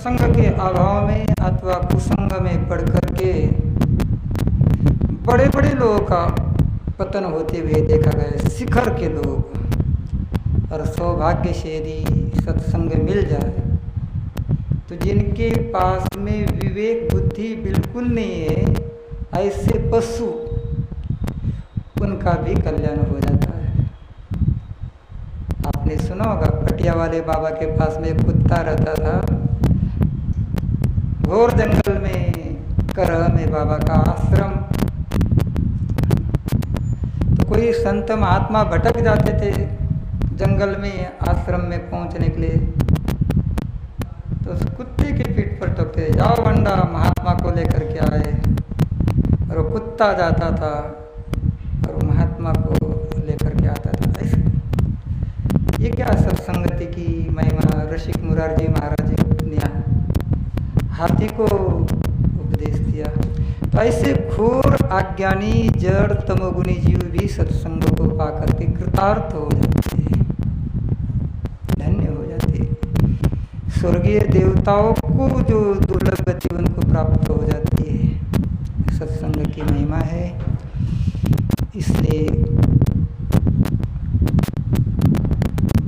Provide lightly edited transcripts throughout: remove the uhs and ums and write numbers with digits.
संग के अभाव में अथवा कुसंग में पड़ करके बड़े बड़े लोगों का पतन होते हुए देखा गया, शिखर के लोग। और सौभाग्य से यदि सत्संग मिल जाए तो जिनके पास में विवेक बुद्धि बिल्कुल नहीं है, ऐसे पशु, उनका भी कल्याण हो जाता है। आपने सुना होगा, पटिया वाले बाबा के पास में एक कुत्ता रहता था। घोर जंगल में, करह में बाबा का आश्रम। तो कोई संत महात्मा भटक जाते थे जंगल में आश्रम में पहुंचने के लिए, तो उस कुत्ते की पीठ पर टोकते, जाओ बंडा, महात्मा को लेकर के आए। और वो कुत्ता जाता था और महात्मा को लेकर के आता था। ऐसे ये क्या सत्संगति की महिमा। रसिक मुरारजी महाराज ने हाथी को उपदेश दिया। तो ऐसे घोर अज्ञानी जड़ तमोगुणी जीव भी सत्संग को पाकर के कृतार्थ हो जाते हैं, धन्य हो जाते हैं। स्वर्गीय देवताओं को जो दुर्लभ गति उनको प्राप्त हो जाती है, सत्संग की महिमा है। इसलिए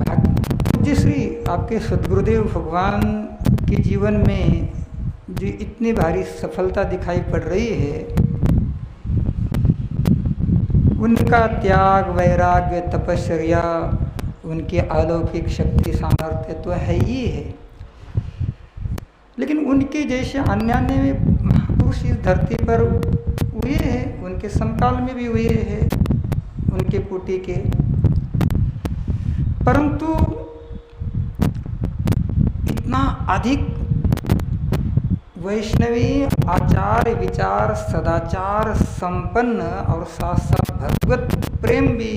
पूज्य श्री आपके सद्गुरुदेव भगवान के जीवन में जो इतनी भारी सफलता दिखाई पड़ रही है, उनका त्याग, वैराग्य, तपश्चर्या, उनकी अलौकिक शक्ति सामर्थ्य तो है ही है, लेकिन उनके जैसे अन्य महापुरुष इस धरती पर हुए हैं, उनके समकाल में भी हुए हैं, उनके कोटि के। परंतु इतना अधिक वैष्णवी आचार विचार सदाचार संपन्न और साथ साथ भगवत प्रेम भी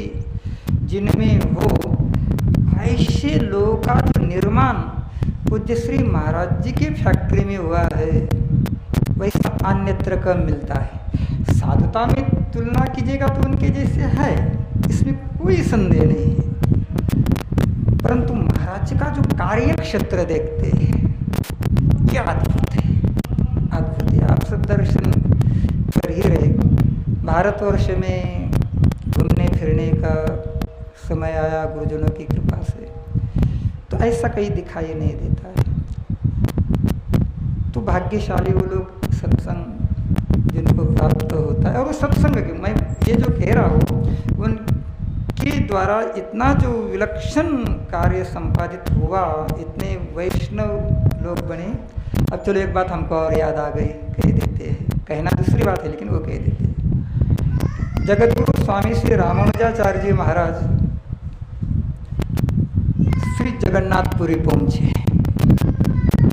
जिनमें हो, ऐसे लोगों का जो निर्माण पूज्य श्री महाराज जी की फैक्ट्री में हुआ है, वैसा अन्यत्र कम मिलता है। साधुता में तुलना कीजिएगा तो उनके जैसे है, इसमें कोई संदेह नहीं है। परंतु महाराज का जो कार्य क्षेत्र देखते हैं, क्या अद्भुत है, अद्भुत है। आप सब दर्शन कर ही रहे। भारतवर्ष में घूमने फिरने का समय आया गुरुजनों की कृपा से, तो ऐसा कहीं दिखाई नहीं देता है। तो भाग्यशाली वो लोग सत्संग जिनको प्राप्त होता है। और वो सत्संग के, मैं ये जो कह रहा हूँ, उनके द्वारा इतना जो विलक्षण कार्य संपादित हुआ, इतने वैष्णव लोग बने। अब चलो एक बात हमको और याद आ गई, कह देते हैं, कहना दूसरी बात है लेकिन वो कह देते हैं। जगतगुरु स्वामी श्री रामानुजाचार्य जी महाराज श्री जगन्नाथपुरी पहुंचे,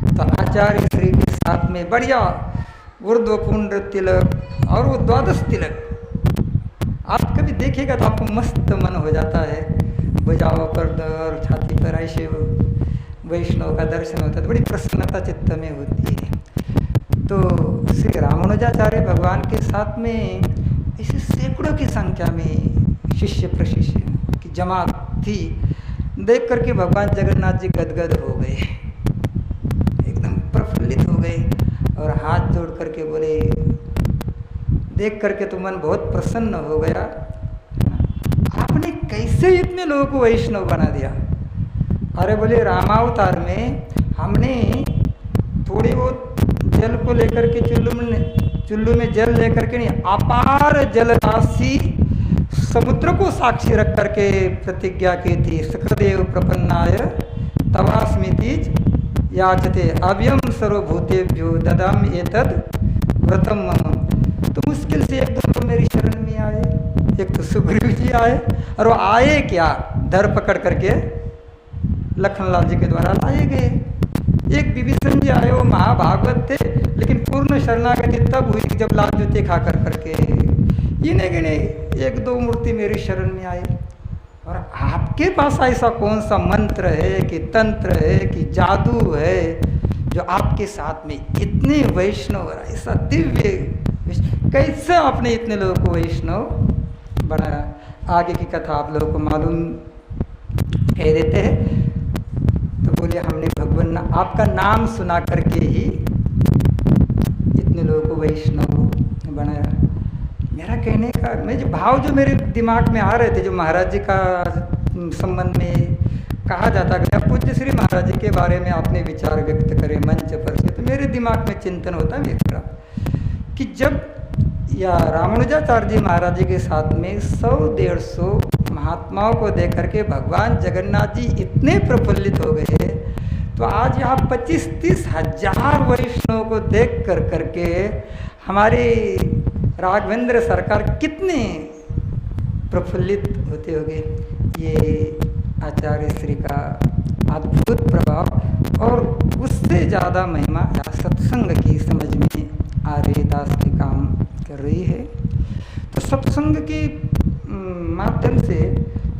तो आचार्य श्री के साथ में बढ़िया ऊर्ध्वपुंड तिलक और वो द्वादश तिलक, आप कभी देखिएगा तो आपको मस्त मन हो जाता है। भुजाओं पर और छाती पर ऐसे वैष्णव का दर्शन होता है तो बड़ी प्रसन्नता चित्त में होती है। तो श्री रामानुजाचार्य भगवान के साथ में ऐसे सैकड़ों की संख्या में शिष्य प्रशिष्य की जमात थी। देख करके भगवान जगन्नाथ जी गदगद हो गए, एकदम प्रफुल्लित हो गए और हाथ जोड़ करके बोले, देख करके तो मन बहुत प्रसन्न हो गया, आपने कैसे इतने लोगों को वैष्णव बना दिया। अरे बोले, रामावतार में हमने थोड़ी बहुत जल को लेकर के चुल्लू में जल लेकर के नहीं, अपार जल राशि समुद्र को साक्षी रख करके प्रतिज्ञा की थी। सुखदेव प्रपन्नाय तवास्मिति याचते अव्यम सर्वभूतेभ्यो ददाम एतद व्रतम मम। तो मुश्किल से एक दो लोग मेरी शरण में आए, एक तो सुग्रीव जी आए, और वो आए क्या, धर पकड़ करके लखनलाल जी के द्वारा लाए गए। एक विभीषण जी आए, वो महाभागवत थे, लेकिन पूर्ण शरणागति तब हुई जब लाल जूते खा कर करके गिने गिने एक दो मूर्ति मेरी शरण में आए। और आपके पास ऐसा कौन सा मंत्र है कि तंत्र है कि जादू है जो आपके साथ में इतने वैष्णव, ऐसा दिव्य, कैसे आपने इतने लोगों को वैष्णव बनाया। आगे की कथा आप लोगों को मालूम कह देते हैं। तो बोले, हमने बनना, आपका नाम सुना करके ही इतने लोगों को वैष्णव बनाया। मेरा कहने का मैं जो भाव जो मेरे दिमाग में आ रहे थे, जो महाराज जी का संबंध में कहा जाता गया, पूज्य श्री महाराज जी के बारे में आपने विचार व्यक्त करे मंच पर से, तो मेरे दिमाग में चिंतन होता है कि जब या रामानुजाचार्य जी महाराज जी के साथ में 100-150 महात्माओं को देख करके भगवान जगन्नाथ जी इतने प्रफुल्लित हो गए, तो आज यहाँ 25-30 हजार वैष्णवों को देख करके हमारे राघवेंद्र सरकार कितने प्रफुल्लित होते होंगे। ये आचार्य श्री का अद्भुत प्रभाव और उससे ज़्यादा महिमा या सत्संग की समझ में आ रही दास के काम कर रही है। तो सत्संग के माध्यम से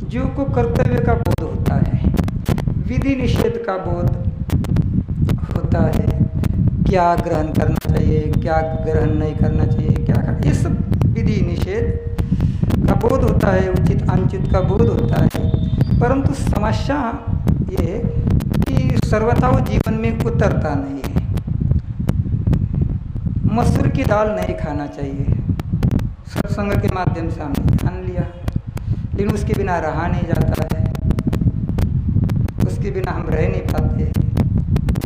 जीव को कर्तव्य का बोध होता है, विधि निषेध का बोध होता है, क्या ग्रहण करना चाहिए, क्या ग्रहण नहीं करना चाहिए, क्या करना, ये सब विधि निषेध का बोध होता है, उचित अनुचित का बोध होता है। परंतु समस्या ये है कि सर्वथा वो जीवन में उतरता नहीं है। मसूर की दाल नहीं खाना चाहिए, सत्संग के माध्यम से हमने जान लिया, लेकिन उसके बिना रहा नहीं जाता है, उसके बिना हम रह नहीं पाते,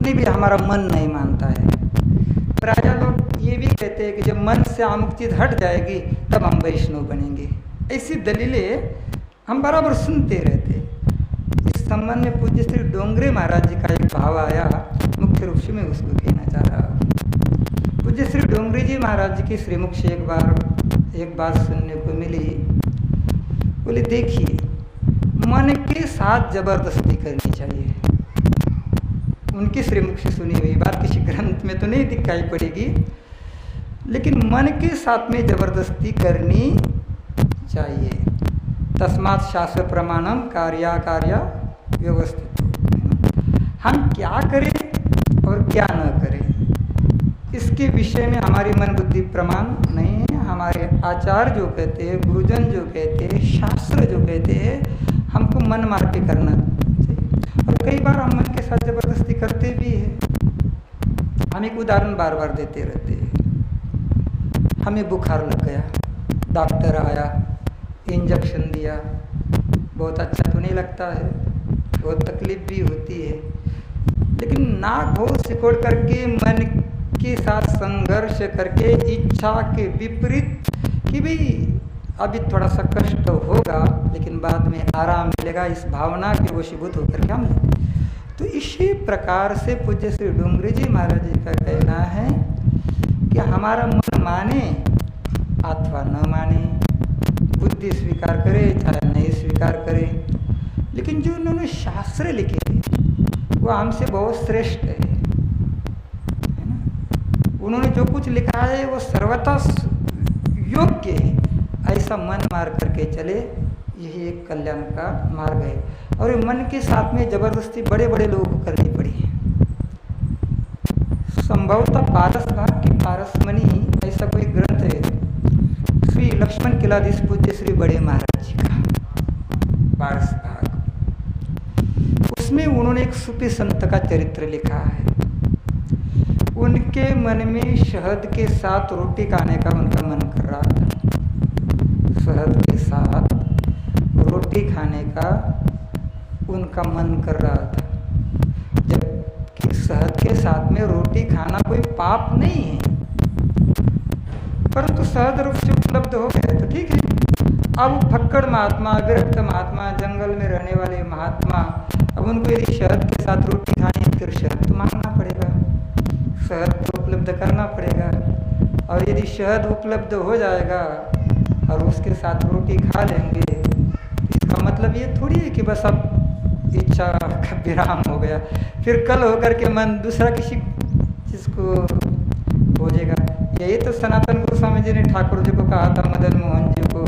नहीं भी हमारा मन नहीं मानता है। प्राय लोग ये भी कहते हैं कि जब मन से अमुक चीज़ हट जाएगी तब हम वैष्णव बनेंगे। ऐसी दलीलें हम बराबर सुनते रहते। इस संबंध में पूज्य श्री डोंगरे महाराज जी का एक भाव आया, मुख्य रूप से मैं उसको कहना चाह रहा हूँ। पूज्य श्री डोंगरे जी महाराज जी की श्रीमुख से एक बात सुनने को मिली। बोले देखिए, मन के साथ जबरदस्ती करनी चाहिए। उनकी श्रीमुख से सुनी हुई बात किसी ग्रंथ में तो नहीं दिखाई पड़ेगी, लेकिन मन के साथ में जबरदस्ती करनी चाहिए। तस्मात् शास्त्र प्रमाणम कार्या व्यवस्थित। हम क्या करें और क्या न करें, इसके विषय में हमारी मन बुद्धि प्रमाण नहीं है। हमारे आचार्य जो कहते हैं, गुरुजन जो कहते हैं, शास्त्र जो कहते हैं, हमको मन मार के करना चाहिए। और कई बार हम मन के साथ जबरदस्ती करते भी हैं। हम एक उदाहरण बार बार देते रहते हैं। हमें बुखार लग गया, डॉक्टर आया, इंजेक्शन दिया, बहुत अच्छा तो नहीं लगता है, बहुत तकलीफ भी होती है, लेकिन नाक हो सिकोड़ करके मन के साथ संघर्ष करके इच्छा के विपरीत कि भाई अभी थोड़ा सा कष्ट होगा लेकिन बाद में आराम मिलेगा, इस भावना के वशीभूत होकर के हम तो इसी प्रकार से पूज्य श्री डोंगरे जी महाराज जी का कहना है कि हमारा मन माने अथवा न माने, बुद्धि स्वीकार करे चाहे नहीं स्वीकार करे, लेकिन जो उन्होंने शास्त्र लिखे वो हमसे बहुत श्रेष्ठ है ना। उन्होंने जो कुछ लिखा है वो सर्वथा योग्य है। ऐसा मन मार करके चले, यही एक कल्याण का मार्ग है। और मन के साथ में जबरदस्ती बड़े बड़े लोगों को करनी पड़ी है। संभवतः पारस भाग की पारसमणि ऐसा कोई ग्रंथ है श्री लक्ष्मण किलाधीश पूज्य श्री बड़े महाराज जी का पारस भाग, उसमें उन्होंने एक सूफी संत का चरित्र लिखा है। उनके मन में शहद के साथ रोटी खाने का उनका मन कर रहा था, शहद के साथ रोटी खाने का उनका मन कर रहा था, जबकि शहद के साथ में रोटी खाना कोई पाप नहीं है, परंतु सहज रूप से उपलब्ध हो गया तो ठीक है। अब फक्कड़ महात्मा, विरक्त महात्मा, जंगल में रहने वाले महात्मा, अब उनको यदि शहद के साथ रोटी खानी है फिर शहद तो मांगना पड़ेगा, शहद तो उपलब्ध करना पड़ेगा। और यदि शहद उपलब्ध हो जाएगा और उसके साथ रोटी खा लेंगे, इसका मतलब ये थोड़ी है कि बस अब इच्छा का विराम हो गया, फिर कल होकर के मन दूसरा किसी चीज़ को खोजेगा। यही तो सनातन गोस्वामी जी ने ठाकुर जी को कहा था, मदन मोहन जी को,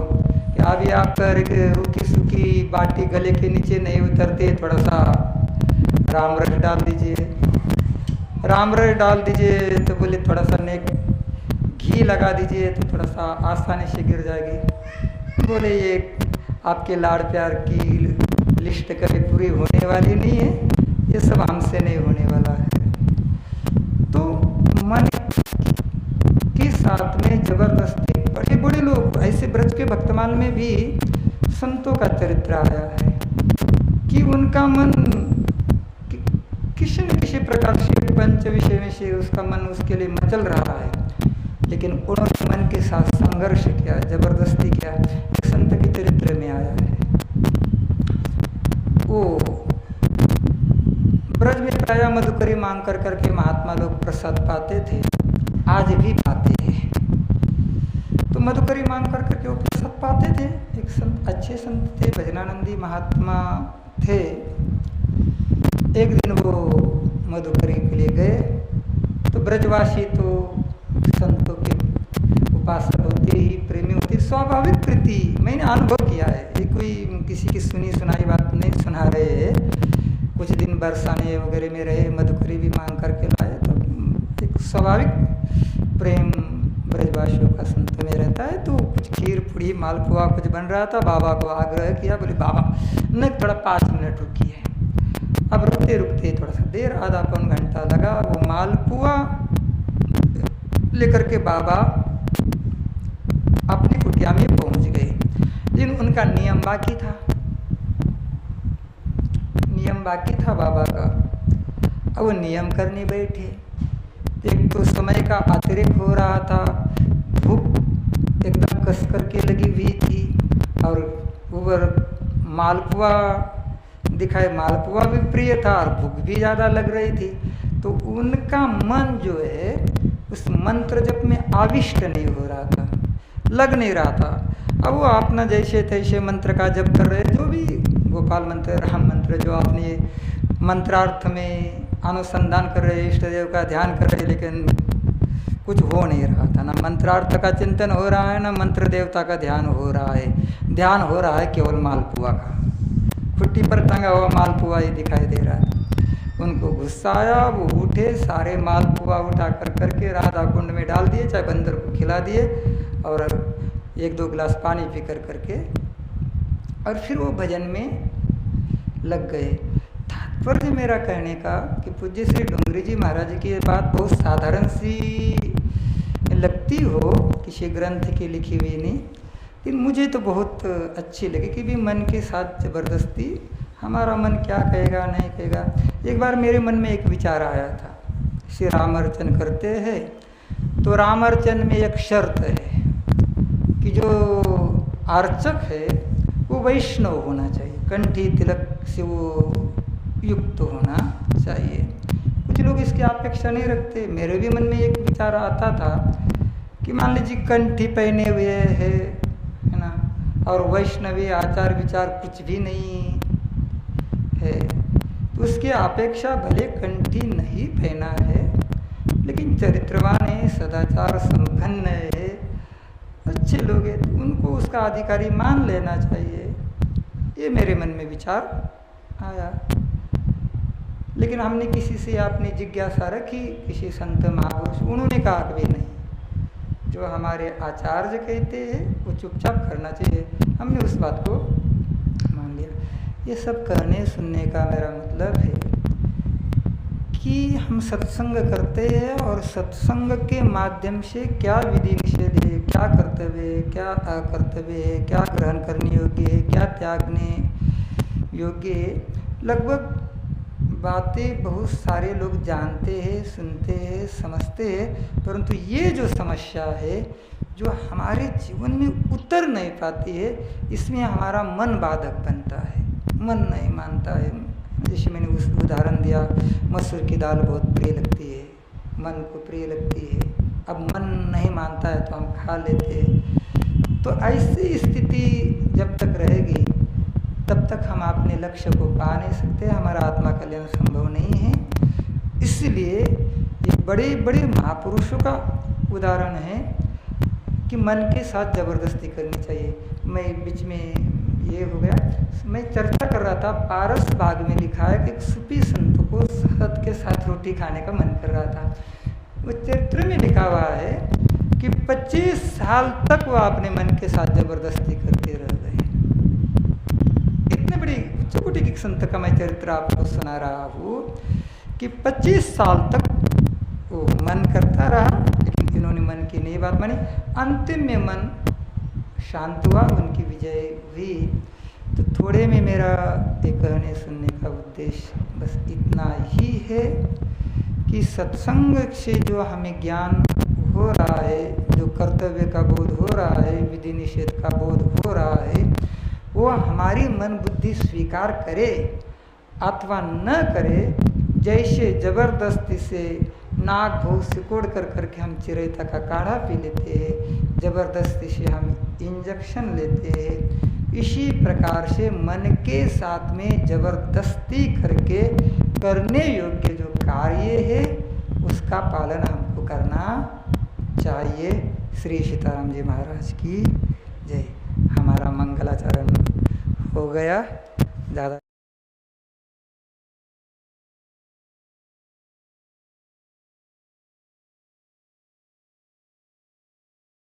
कि अभी आप रूखी सूखी बाटी गले के नीचे नहीं उतरते, थोड़ा सा राम रस डाल दीजिए। राम रस डाल दीजिए तो बोले थोड़ा सा नेक घी लगा दीजिए तो थोड़ा सा आसानी से गिर जाएगी। बोले ये आपके लाड़ प्यार की लिस्ट कभी पूरी होने वाली नहीं है, ये सब हमसे नहीं होने वाला है। तो मन के साथ में जबरदस्ती, बड़े बड़े लोग ऐसे ब्रज के भक्तमाल में भी संतों का चरित्र आया है कि उनका मन किसी न किसी प्रकार से पंच विषय में से उसका मन उसके लिए मचल रहा है, लेकिन उन्होंने मन के साथ संघर्ष किया, जबरदस्ती किया। एक संत के चरित्र में आया है। वो ब्रज में प्राय मधुकरी मांग कर करके महात्मा लोग प्रसाद पाते थे, आज भी पाते हैं। तो मधुकरी मांग कर करके वो प्रसाद पाते थे। एक संत, अच्छे संत थे, भजनानंदी महात्मा थे। एक दिन वो मधुकरी के लिए गए तो ब्रजवासी तो संतों के उपासक होते ही, प्रेमी होते, स्वाभाविक प्रीति मैंने अनुभव किया है। ये कोई किसी की सुनी सुनाई बात नहीं सुना रहे हैं। कुछ दिन बरसाने वगैरह में रहे, मधुकरी भी मांग करके लाए, तो एक स्वाभाविक प्रेम ब्रजवासियों का संत में रहता है। तो कुछ खीर पूड़ी मालपुआ कुछ बन रहा था, बाबा को आग्रह किया, बोले बाबा नहीं थोड़ा 5 मिनट रुकिए। अब रुकते रुकते थोड़ा सा देर, आधा पौन घंटा लगा। वो मालपुआ लेकर के बाबा अपनी कुटिया में पहुंच गए, लेकिन उनका नियम बाकी था, नियम बाकी था बाबा का। अब वो नियम करने बैठे, एक तो समय का अतिरिक्त हो रहा था, भूख एकदम कस करके लगी हुई थी, और ऊपर मालपुआ दिखाए, मालपुआ भी प्रिय था और भूख भी ज़्यादा लग रही थी। तो उनका मन जो है उस मंत्र जप में आविष्ट नहीं हो रहा था, लग नहीं रहा था। अब वो अपना जैसे तैसे मंत्र का जप कर रहे, जो भी गोपाल मंत्र, राम मंत्र, जो अपने मंत्रार्थ में अनुसंधान कर रहे, इष्ट देव का ध्यान कर रहे, लेकिन कुछ हो नहीं रहा था। ना मंत्रार्थ का चिंतन हो रहा है, ना मंत्र देवता का ध्यान हो रहा है। ध्यान हो रहा है केवल मालपुआ का, खुट्टी पर टंगा हुआ मालपुआ ही दिखाई दे रहा है। उनको गुस्सा आया, वो उठे, सारे मालपुआ उठा कर करके राधा कुंड में डाल दिए, चाहे बंदर को खिला दिए, और 1-2 गिलास पानी पी कर करके और फिर वो भजन में लग गए। तात्पर्य मेरा कहने का कि पूज्य श्री डोंगरी जी महाराज की ये बात बहुत साधारण सी लगती हो, किसी ग्रंथ की लिखी हुई नहीं, लेकिन मुझे तो बहुत अच्छी लगी कि भी मन के साथ जबरदस्ती, हमारा मन क्या कहेगा नहीं कहेगा। एक बार मेरे मन में एक विचार आया था, श्री राम अर्चन करते हैं तो राम अर्चन में एक शर्त है कि जो अर्चक है वो वैष्णव होना चाहिए, कंठी तिलक से वो युक्त होना चाहिए। कुछ लोग इसकी अपेक्षा नहीं रखते। मेरे भी मन में एक विचार आता था कि मान लीजिए कंठी पहने हुए है ना, और वैष्णवी आचार विचार कुछ भी नहीं है, तो उसकी अपेक्षा भले कंठी नहीं पहना है, लेकिन चरित्रवान है, सदाचार संपन्न है, अच्छे लोग हैं, तो उनको उसका अधिकारी मान लेना चाहिए। ये मेरे मन में विचार आया। लेकिन हमने किसी से अपनी जिज्ञासा रखी, किसी संत महापुरुष, उन्होंने कहा कि नहीं, जो हमारे आचार्य कहते हैं वो चुपचाप करना चाहिए। हमने उस बात को मान लिया। ये सब कहने सुनने का मेरा मतलब है कि हम सत्संग करते हैं, और सत्संग के माध्यम से क्या विधि निषेध है, क्या कर्तव्य है, क्या अकर्तव्य है, क्या ग्रहण करने योग्य है, क्या त्यागने योग्य है, लगभग बातें बहुत सारे लोग जानते हैं, सुनते हैं, समझते हैं, परंतु ये जो समस्या है जो हमारे जीवन में उतर नहीं पाती है, इसमें हमारा मन बाधक बनता है, मन नहीं मानता है। जैसे मैंने उस उदाहरण दिया, मसूर की दाल बहुत प्रिय लगती है, मन को प्रिय लगती है, अब मन नहीं मानता है तो हम खा लेते हैं। तो ऐसी स्थिति जब तक रहेगी तब तक हम अपने लक्ष्य को पा नहीं सकते, हमारा आत्मा कल्याण संभव नहीं है। इसलिए ये बड़े बड़े महापुरुषों का उदाहरण है कि मन के साथ जबरदस्ती करनी चाहिए। मैं बीच में ये हो गया, मैं चर्चा कर रहा था, पारस बाग में लिखा है कि एक सूफी संत को शहद के साथ रोटी खाने का मन कर रहा था। वो चरित्र में लिखा हुआ है कि 25 साल तक वो अपने मन के साथ जबरदस्ती करते रह गए। इतने बड़ी चौकुटी की संत का मैं चरित्र आपको सुना रहा हूँ कि 25 साल तक वो मन करता रहा, लेकिन इन्होंने मन की नहीं बात मानी। अंतिम में मन शांत हुआ, उनकी विजय हुई। तो थोड़े में मेरा ये कहने सुनने का उद्देश्य बस इतना ही है कि सत्संग से जो हमें ज्ञान हो रहा है, जो कर्तव्य का बोध हो रहा है, विधि निषेध का बोध हो रहा है, वो हमारी मन बुद्धि स्वीकार करे अथवा न करे। जैसे जबरदस्ती से नाक भूख सिकोड़ कर करके हम चिरैता का काढ़ा पी लेते हैं, जबरदस्ती से हम इंजेक्शन लेते हैं, इसी प्रकार से मन के साथ में जबरदस्ती करके करने योग्य जो कार्य है उसका पालन हमको करना चाहिए। श्री सीताराम जी महाराज की जय। हमारा मंगलाचरण हो गया। ज़्यादा